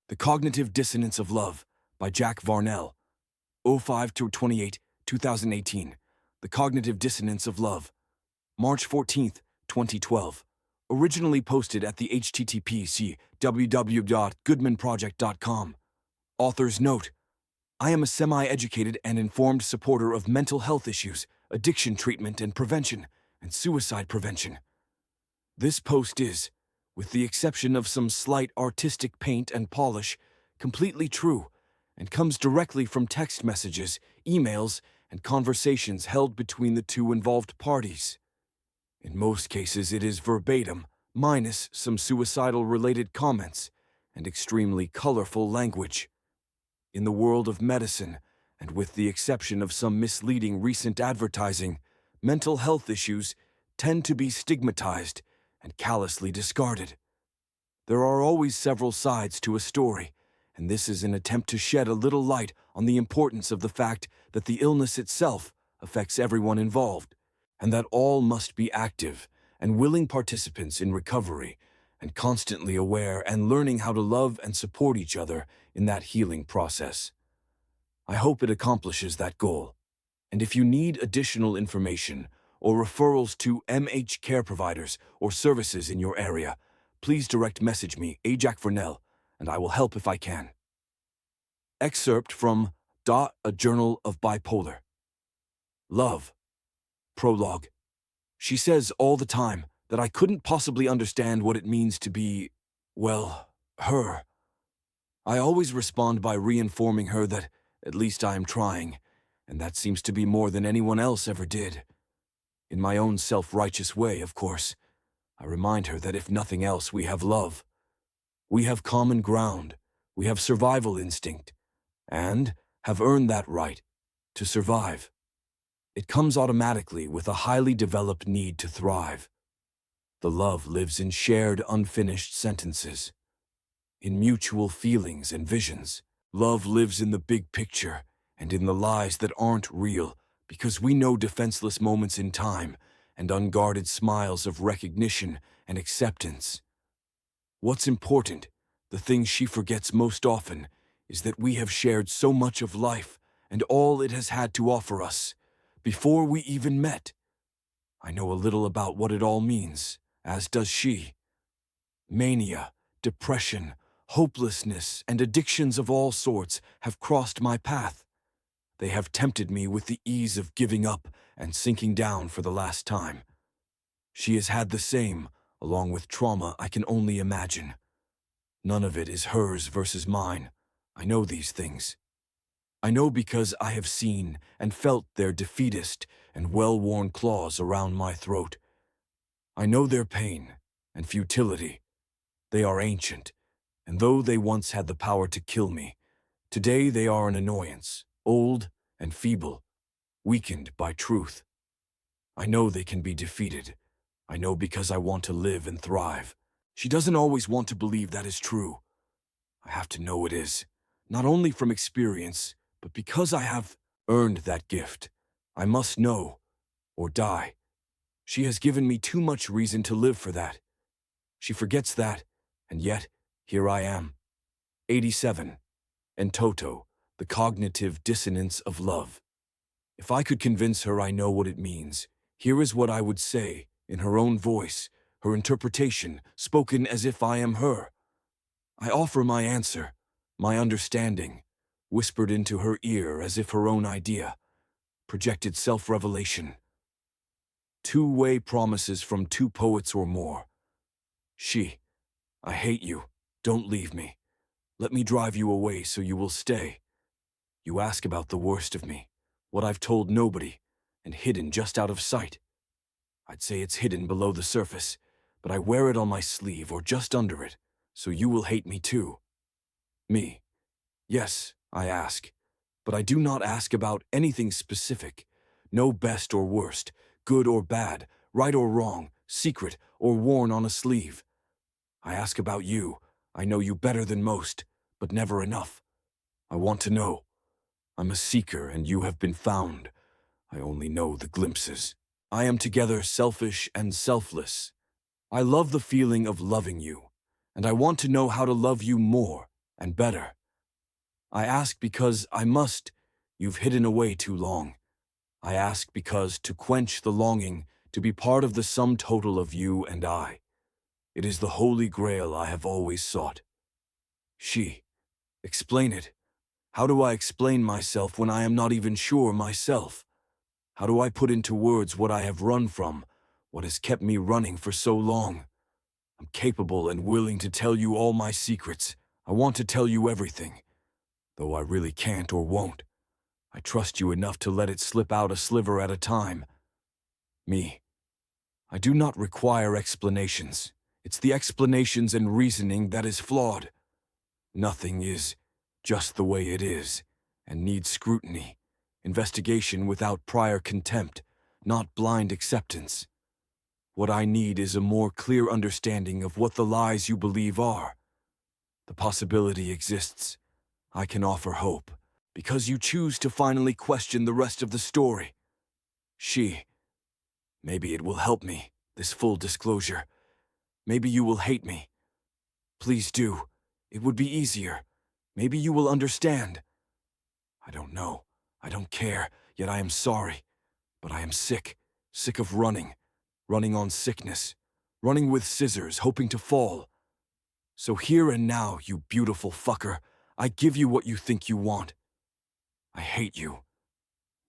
The Cognitive Dissonance of Love by Jack Varnell, 05-28, 2018. The Cognitive Dissonance of Love, March 14th, 2012. Originally posted at the http www.goodmanproject.com. Author's note: I am a semi-educated and informed supporter of mental health issues, addiction treatment and prevention, and suicide prevention. This post is, with the exception of some slight artistic paint and polish, completely true, and comes directly from text messages, emails, and conversations held between the two involved parties. In most cases, it is verbatim, minus some suicidal-related comments and extremely colorful language. In the world of medicine, and with the exception of some misleading recent advertising, mental health issues tend to be stigmatized and callously discarded. There are always several sides to a story, and this is an attempt to shed a little light on the importance of the fact that the illness itself affects everyone involved, and that all must be active and willing participants in recovery, and constantly aware and learning how to love and support each other in that healing process. I hope it accomplishes that goal. And if you need additional information or referrals to MH care providers or services in your area, please direct message me, Jack Varnell, and I will help if I can. Excerpt from A Journal of Bipolar. Love. Prologue. She says all the time that I couldn't possibly understand what it means to be, well, her. I always respond by reinforming her that at least I am trying, and that seems to be more than anyone else ever did. In my own self-righteous way, of course, I remind her that if nothing else, we have love. We have common ground, we have survival instinct, and have earned that right to survive. It comes automatically with a highly developed need to thrive. The love lives in shared, unfinished sentences, in mutual feelings and visions. Love lives in the big picture and in the lies that aren't real, because we know defenseless moments in time and unguarded smiles of recognition and acceptance. What's important, the thing she forgets most often, is that we have shared so much of life and all it has had to offer us before we even met. I know a little about what it all means, as does she. Mania, depression, hopelessness, and addictions of all sorts have crossed my path. They have tempted me with the ease of giving up and sinking down for the last time. She has had the same, along with trauma I can only imagine. None of it is hers versus mine. I know these things. I know because I have seen and felt their defeatist and well-worn claws around my throat. I know their pain and futility. They are ancient, and though they once had the power to kill me, today they are an annoyance, old and feeble, weakened by truth. I know they can be defeated. I know because I want to live and thrive. She doesn't always want to believe that is true. I have to know it is, not only from experience, but because I have earned that gift. I must know, or die. She has given me too much reason to live for that. She forgets that, and yet, here I am. 87. En toto, the cognitive dissonance of love. If I could convince her I know what it means, here is what I would say, in her own voice, her interpretation, spoken as if I am her. I offer my answer, my understanding, whispered into her ear as if her own idea, projected self-revelation. Two-way promises from two poets or more. She: I hate you, don't leave me. Let me drive you away so you will stay. You ask about the worst of me, what I've told nobody, and hidden just out of sight. I'd say it's hidden below the surface, but I wear it on my sleeve or just under it, so you will hate me too. Me. Yes, I ask, but I do not ask about anything specific. No best or worst, good or bad, right or wrong, secret or worn on a sleeve. I ask about you. I know you better than most, but never enough. I want to know. I'm a seeker and you have been found. I only know the glimpses. I am together selfish and selfless. I love the feeling of loving you, and I want to know how to love you more. and better. I ask because I must. You've hidden away too long. I ask because to quench the longing, to be part of the sum total of you and I. It is the holy grail I have always sought. She. Explain it. How do I explain myself when I am not even sure myself? How do I put into words what I have run from, what has kept me running for so long? I'm capable and willing to tell you all my secrets. I want to tell you everything, though I really can't or won't. I trust you enough to let it slip out a sliver at a time. Me. I do not require explanations. It's the explanations and reasoning that is flawed. Nothing is just the way it is, and needs scrutiny, investigation without prior contempt, not blind acceptance. What I need is a more clear understanding of what the lies you believe are. The possibility exists. I can offer hope, because you choose to finally question the rest of the story. She. Maybe it will help me, this full disclosure. Maybe you will hate me. Please do. It would be easier. Maybe you will understand. I don't know. I don't care, yet I am sorry. But I am sick. Sick of running. Running on sickness. Running with scissors, hoping to fall. So here and now, you beautiful fucker, I give you what you think you want. I hate you.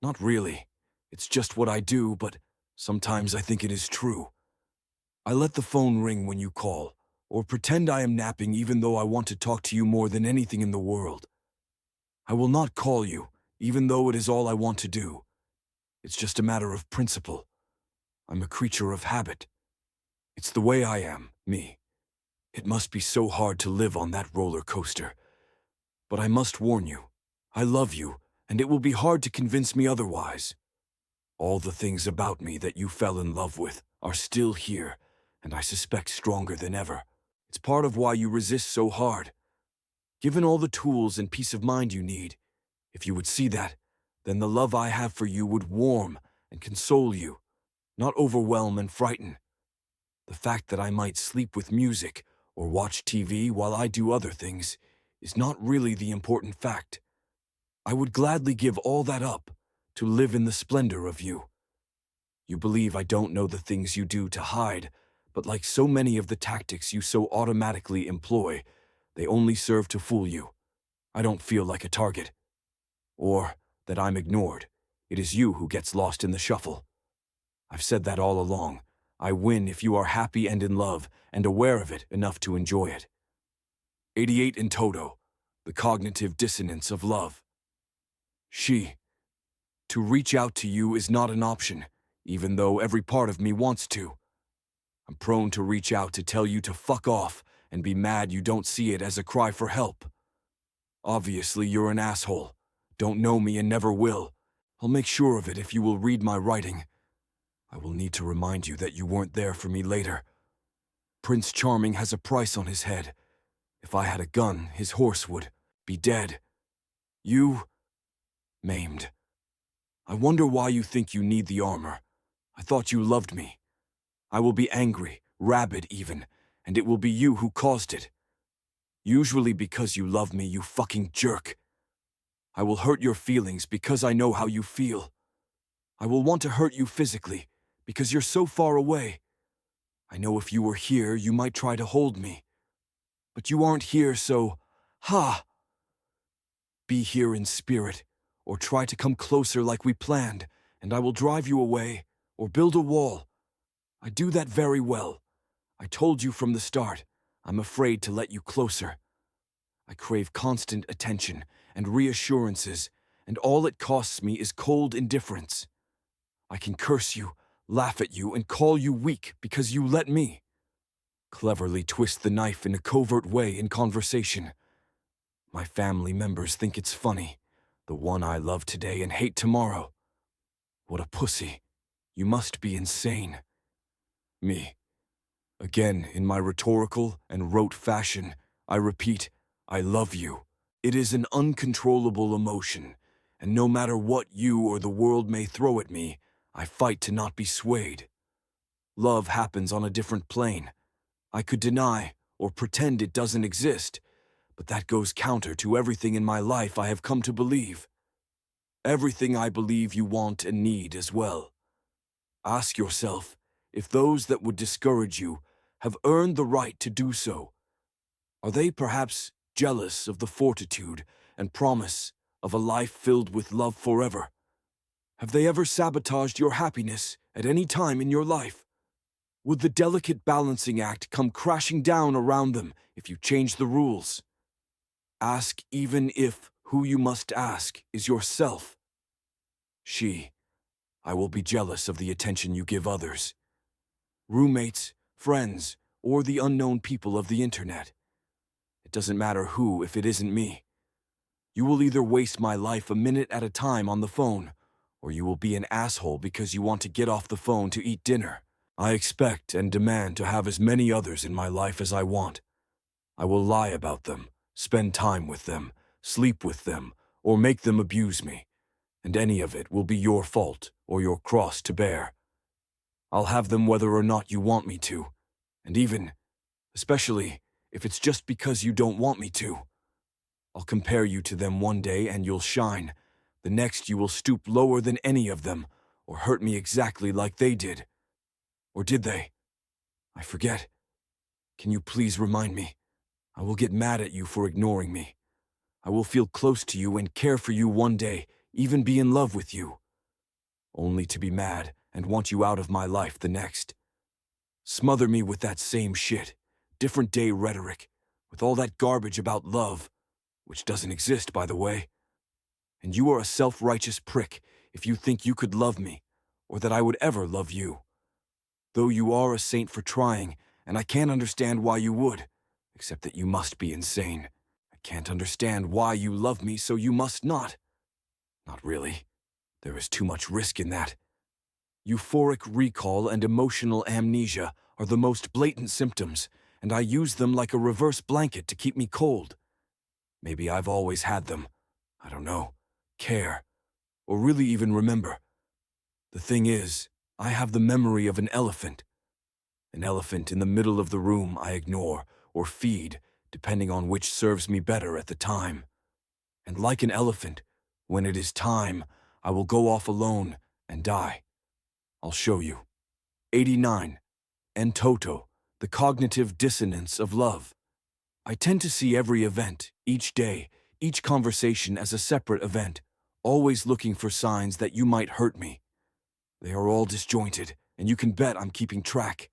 Not really. It's just what I do, but sometimes I think it is true. I let the phone ring when you call, or pretend I am napping even though I want to talk to you more than anything in the world. I will not call you, even though it is all I want to do. It's just a matter of principle. I'm a creature of habit. It's the way I am, me. It must be so hard to live on that roller coaster. But I must warn you, I love you, and it will be hard to convince me otherwise. All the things about me that you fell in love with are still here, and I suspect stronger than ever. It's part of why you resist so hard. Given all the tools and peace of mind you need, if you would see that, then the love I have for you would warm and console you, not overwhelm and frighten. The fact that I might sleep with music or watch TV while I do other things is not really the important fact. I would gladly give all that up to live in the splendor of you. You believe I don't know the things you do to hide, but like so many of the tactics you so automatically employ, they only serve to fool you. I don't feel like a target. Or that I'm ignored. It is you who gets lost in the shuffle. I've said that all along. I win if you are happy and in love, and aware of it enough to enjoy it. 88 in toto, the cognitive dissonance of love. She. To reach out to you is not an option, even though every part of me wants to. I'm prone to reach out to tell you to fuck off and be mad you don't see it as a cry for help. Obviously, you're an asshole. Don't know me and never will. I'll make sure of it if you will read my writing. I will need to remind you that you weren't there for me later. Prince Charming has a price on his head. If I had a gun, his horse would be dead. You, maimed. I wonder why you think you need the armor. I thought you loved me. I will be angry, rabid even, and it will be you who caused it. Usually because you love me, you fucking jerk. I will hurt your feelings because I know how you feel. I will want to hurt you physically because you're so far away. I know if you were here, you might try to hold me. But you aren't here, so, be here in spirit, or try to come closer like we planned, and I will drive you away, or build a wall. I do that very well. I told you from the start, I'm afraid to let you closer. I crave constant attention and reassurances, and all it costs me is cold indifference. I can curse you, laugh at you, and call you weak because you let me. Cleverly twist the knife in a covert way in conversation. My family members think it's funny, the one I love today and hate tomorrow. What a pussy. You must be insane. Me. Again, in my rhetorical and rote fashion, I repeat, I love you. It is an uncontrollable emotion, and no matter what you or the world may throw at me, I fight to not be swayed. Love happens on a different plane. I could deny or pretend it doesn't exist, But that goes counter to everything in my life I have come to believe. Everything I believe you want and need as well. Ask yourself if those that would discourage you have earned the right to do so. Are they perhaps jealous of the fortitude and promise of a life filled with love forever? Have they ever sabotaged your happiness at any time in your life? Would the delicate balancing act come crashing down around them if you change the rules? Ask even if who you must ask is yourself. I will be jealous of the attention you give others. Roommates, friends, or the unknown people of the internet. It doesn't matter who if it isn't me. You will either waste my life a minute at a time on the phone, or you will be an asshole because you want to get off the phone to eat dinner. I expect and demand to have as many others in my life as I want. I will lie about them, spend time with them, sleep with them, or make them abuse me. And any of it will be your fault or your cross to bear. I'll have them whether or not you want me to, and especially, if it's just because you don't want me to. I'll compare you to them one day and you'll shine. The next you will stoop lower than any of them, or hurt me exactly like they did. Or did they? I forget. Can you please remind me? I will get mad at you for ignoring me. I will feel close to you and care for you one day, even be in love with you. Only to be mad and want you out of my life the next. Smother me with that same shit, different day rhetoric, with all that garbage about love, which doesn't exist, by the way. And you are a self-righteous prick if you think you could love me, or that I would ever love you. Though you are a saint for trying, and I can't understand why you would, except that you must be insane. I can't understand why you love me, so you must not. Not really. There is too much risk in that. Euphoric recall and emotional amnesia are the most blatant symptoms, and I use them like a reverse blanket to keep me cold. Maybe I've always had them. I don't know, care, or really even remember. The thing is, I have the memory of an elephant. An elephant in the middle of the room I ignore or feed, depending on which serves me better at the time. And like an elephant, when it is time, I will go off alone and die. I'll show you. 89. En toto, the cognitive dissonance of love. I tend to see every event, each day, each conversation as a separate event, always looking for signs that you might hurt me. They are all disjointed, and you can bet I'm keeping track.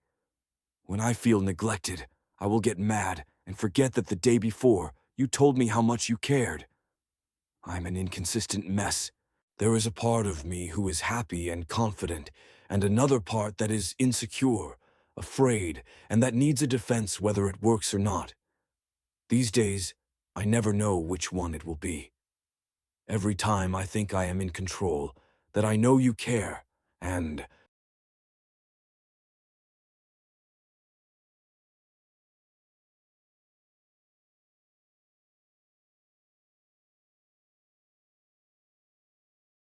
When I feel neglected, I will get mad and forget that the day before, you told me how much you cared. I'm an inconsistent mess. There is a part of me who is happy and confident, and another part that is insecure, afraid, and that needs a defense whether it works or not. These days, I never know which one it will be. Every time I think I am in control, that I know you care, and